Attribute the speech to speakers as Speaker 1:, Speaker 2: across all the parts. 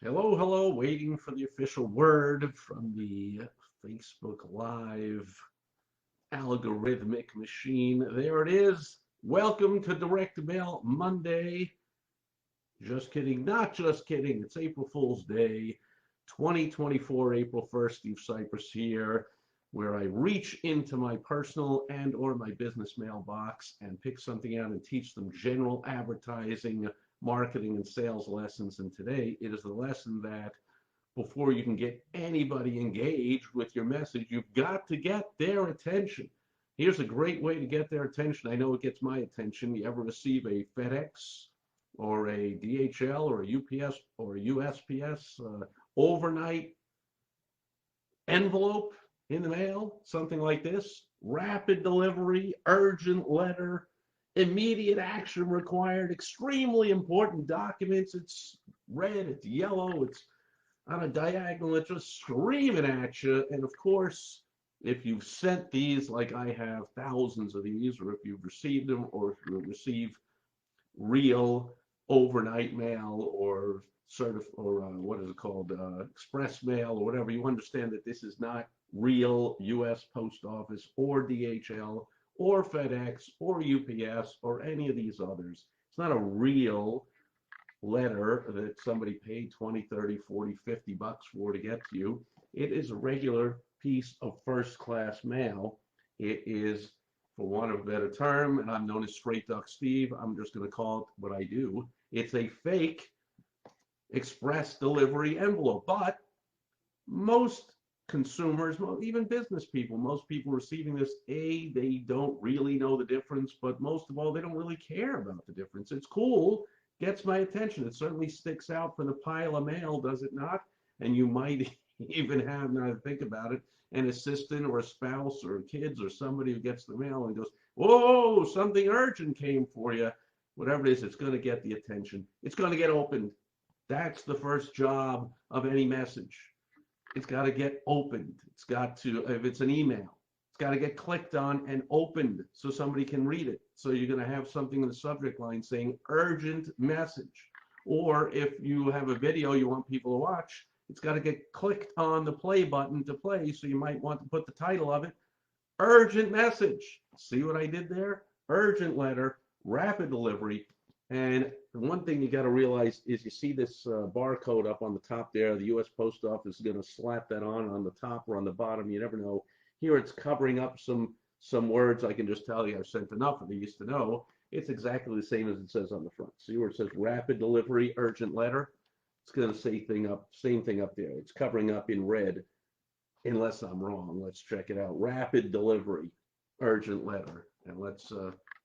Speaker 1: Hello, hello, waiting for the official word from the Facebook Live algorithmic machine. There it is. Welcome to Direct Mail Monday. Just kidding, not just kidding. It's April Fool's Day, 2024, April 1st. Steve Sipress here, where I reach into my personal and or my business mailbox and pick something out and teach them general advertising, marketing, and sales lessons. And today it is the lesson that before you can get anybody engaged with your message, you've got to get their attention. Here's a great way to get their attention. I know it gets my attention. You ever receive a FedEx or a DHL or a UPS or a USPS overnight envelope in the mail? Something like this. Rapid delivery, urgent letter, immediate action required, extremely important documents. It's red, it's yellow, it's on a diagonal, it's just screaming at you. And of course, if you've sent these, like I have thousands of these, or if you've received them, or if you receive real overnight mail or what is it called, express mail or whatever, you understand that this is not real U.S. Post Office or DHL or FedEx or UPS or any of these others. It's not a real letter that somebody paid 20, 30, 40, 50 bucks for to get to you. It is a regular piece of first class mail. It is, for want of a better term, and I'm known as Straight Duck Steve, I'm just going to call it what I do. It's a fake express delivery envelope. But most consumers, even business people, most people receiving this, they don't really know the difference, but most of all, they don't really care about the difference. It's cool, gets my attention. It certainly sticks out from the pile of mail, does it not? And you might even have, now to think about it, an assistant or a spouse or kids or somebody who gets the mail and goes, whoa, something urgent came for you. Whatever it is, it's going to get the attention. It's going to get opened. That's the first job of any message. It's got to get opened. It's got to, if it's an email, it's got to get clicked on and opened so somebody can read it. So you're going to have something in the subject line saying urgent message. Or if you have a video you want people to watch, it's got to get clicked on the play button to play. So you might want to put the title of it, urgent message. See what I did there? Urgent letter, rapid delivery. And one thing you got to realize is you see this barcode up on the top there. The U.S. Post Office is going to slap that on the top or on the bottom. You never know. Here it's covering up some words. I can just tell you I've sent enough of these to know it's exactly the same as it says on the front. See where it says rapid delivery, urgent letter? It's going to say same thing up there. It's covering up in red, unless I'm wrong. Let's check it out. Rapid delivery, urgent letter. And let's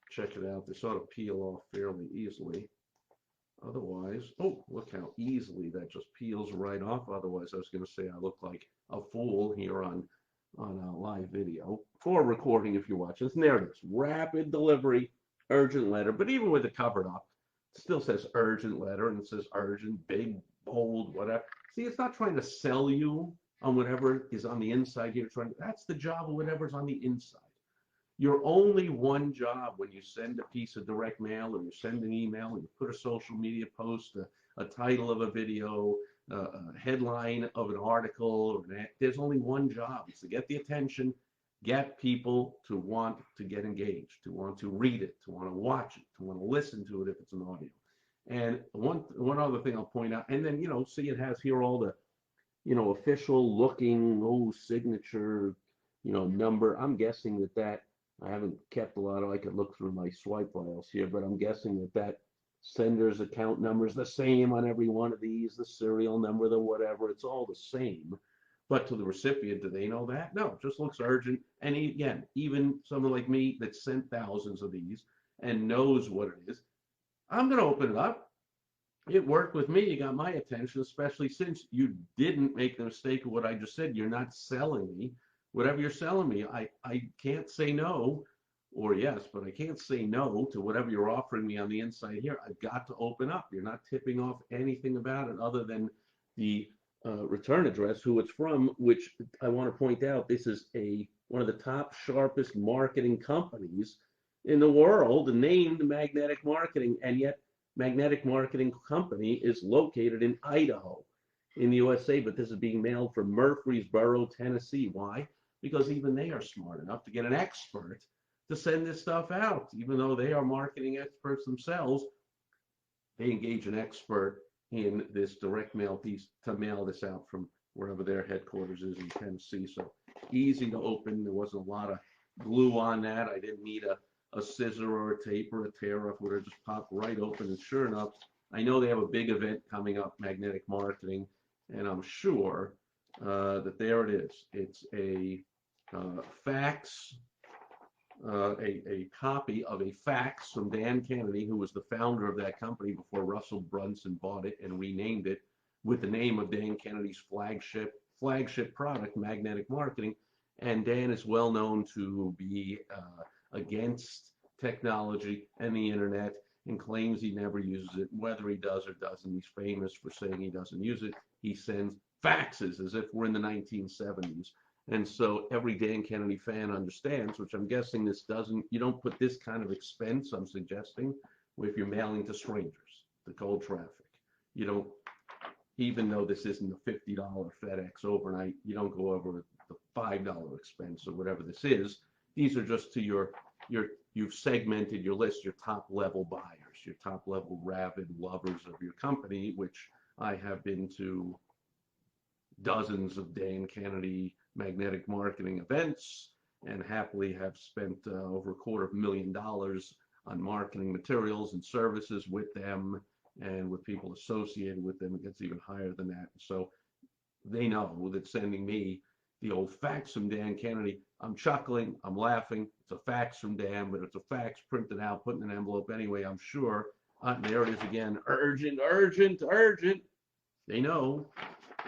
Speaker 1: check it out. This ought to peel off fairly easily. Otherwise, oh, look how easily that just peels right off. Otherwise, I was going to say I look like a fool here on a live video or recording if you're watching. And there it is. Rapid delivery, urgent letter. But even with it covered up, it still says urgent letter, and it says urgent, big, bold, whatever. See, it's not trying to sell you on whatever is on the inside here. That's the job of whatever's on the inside. Your only one job when you send a piece of direct mail or you send an email or you put a social media post, a title of a video, a headline of an article, there's only one job. It's to get the attention, get people to want to get engaged, to want to read it, to want to watch it, to want to listen to it if it's an audio. And one other thing I'll point out, and then, see it has here all the, official looking, signature, number. I'm guessing that I haven't kept a lot of, I could look through my swipe files here, but I'm guessing that sender's account number is the same on every one of these, the serial number, the whatever, it's all the same. But to the recipient, do they know that? No, it just looks urgent. And again, even someone like me that sent thousands of these and knows what it is, I'm going to open it up. It worked with me. You got my attention, especially since you didn't make the mistake of what I just said. You're not selling me whatever you're selling me. I can't say no, or yes, but I can't say no to whatever you're offering me on the inside here. I've got to open up. You're not tipping off anything about it other than the return address, who it's from, which I want to point out, this is one of the top, sharpest marketing companies in the world, named Magnetic Marketing, and yet Magnetic Marketing Company is located in Idaho. in the USA, but this is being mailed from Murfreesboro, Tennessee. Why? Because even they are smart enough to get an expert to send this stuff out. Even though they are marketing experts themselves, they engage an expert in this direct mail piece to mail this out from wherever their headquarters is in Tennessee. So easy to open. There wasn't a lot of glue on that. I didn't need a scissor or a tape or a tear up. Would have just popped right open. And sure enough, I know they have a big event coming up, Magnetic Marketing, and I'm sure that there it is. It's a fax, a copy of a fax from Dan Kennedy, who was the founder of that company before Russell Brunson bought it and renamed it with the name of Dan Kennedy's flagship product, Magnetic Marketing. And Dan is well known to be against technology and the internet and claims he never uses it. Whether he does or doesn't, he's famous for saying he doesn't use it. He sends faxes as if we're in the 1970s. And so every Dan Kennedy fan understands, which I'm guessing this doesn't, you don't put this kind of expense, I'm suggesting, if you're mailing to strangers, to cold traffic. You don't, even though this isn't a $50 FedEx overnight, you don't go over the $5 expense or whatever this is. These are just to you've segmented your list, your top level buyers, your top level rabid lovers of your company, which I have been to dozens of Dan Kennedy magnetic marketing events and happily have spent over $250,000 on marketing materials and services with them and with people associated with them. It gets even higher than that. So they know that sending me the old fax from Dan Kennedy, I'm chuckling, I'm laughing. It's a fax from Dan, but it's a fax printed out, put in an envelope anyway, I'm sure. There it is again, urgent, urgent, urgent. They know.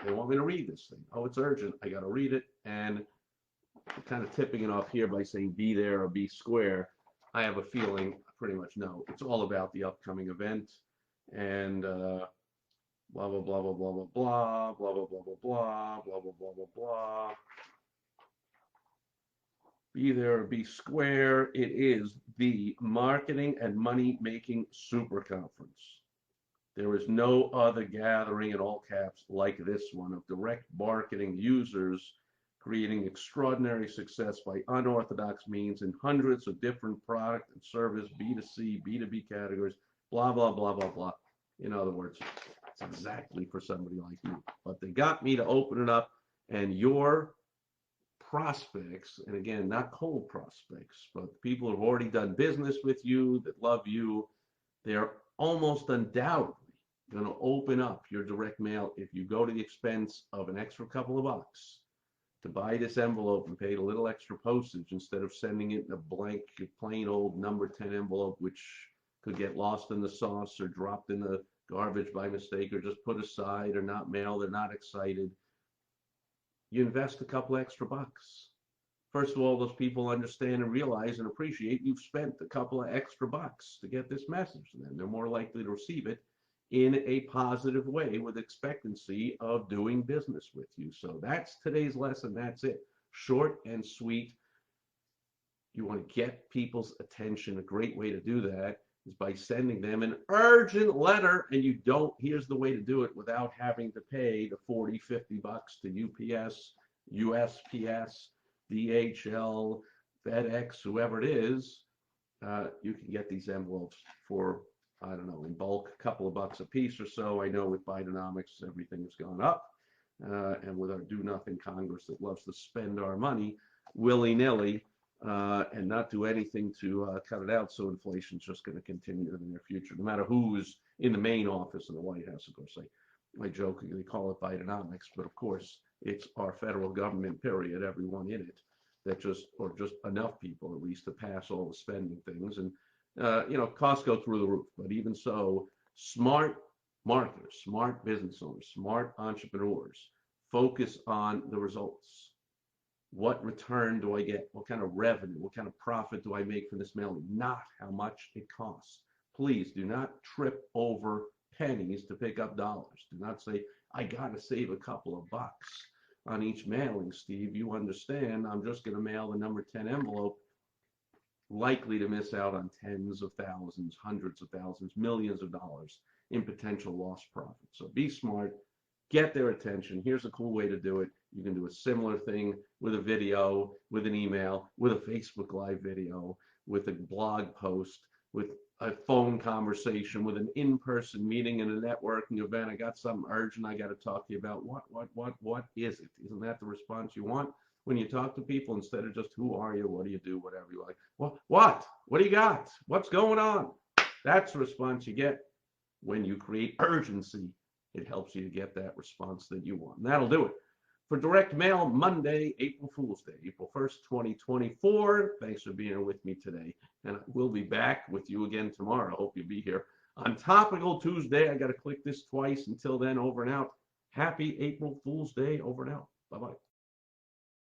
Speaker 1: They want me to read this thing. Oh, it's urgent. I got to read it. And I'm kind of tipping it off here by saying be there or be square. I have a feeling, I pretty much know, it's all about the upcoming event. And blah, blah, blah, blah, blah, blah, blah, blah, blah, blah, blah, blah, blah, blah, blah, blah, blah. Be there or be square. It is the Marketing and Money Making Super Conference. There is no other gathering in all caps like this one of direct marketing users creating extraordinary success by unorthodox means in hundreds of different product and service, B2C, B2B categories, blah, blah, blah, blah, blah. In other words, it's exactly for somebody like you. But they got me to open it up, and your prospects, and again, not cold prospects, but people who've already done business with you, that love you, they're almost undoubtedly going to open up your direct mail if you go to the expense of an extra couple of bucks to buy this envelope and pay a little extra postage instead of sending it in a blank, plain old number 10 envelope, which could get lost in the sauce or dropped in the garbage by mistake or just put aside or not mailed or not excited. You invest a couple extra bucks. First of all, those people understand and realize and appreciate you've spent a couple of extra bucks to get this message, and then they're more likely to receive it in a positive way with expectancy of doing business with you. So that's today's lesson. That's it. Short and sweet. You want to get people's attention. A great way to do that is by sending them an urgent letter, and you don't, here's the way to do it without having to pay the 40, 50 bucks to UPS, USPS, DHL, FedEx, whoever it is. You can get these envelopes for, I don't know, in bulk, a couple of bucks a piece or so. I know with Bidenomics, everything has gone up. And with our do-nothing Congress that loves to spend our money willy-nilly and not do anything to cut it out. So inflation's just going to continue in the near future, no matter who's in the main office in the White House. Of course, I jokingly call it Bidenomics, but of course, it's our federal government, period, everyone in it, that just, or just enough people at least to pass all the spending things. And costs go through the roof, but even so, smart marketers, smart business owners, smart entrepreneurs focus on the results. What return do I get? What kind of revenue? What kind of profit do I make from this mailing? Not how much it costs. Please do not trip over pennies to pick up dollars. Do not say, I got to save a couple of bucks on each mailing, Steve. You understand, I'm just going to mail the number 10 envelope, likely to miss out on tens of thousands, hundreds of thousands, millions of dollars in potential lost profit. So be smart, get their attention. Here's a cool way to do it. You can do a similar thing with a video, with an email, with a Facebook Live video, with a blog post, with a phone conversation, with an in-person meeting and a networking event. I got something urgent I got to talk to you about. What is it? Isn't that the response you want when you talk to people, instead of just who are you, what do you do, whatever you like? Well, what do you got? What's going on? That's the response you get when you create urgency. It helps you to get that response that you want. And that'll do it for Direct Mail Monday, April Fool's Day, April 1st, 2024. Thanks for being here with me today. And we'll be back with you again tomorrow. I hope you'll be here on Topical Tuesday. I got to click this twice. Until then, over and out. Happy April Fool's Day. Over and out. Bye-bye.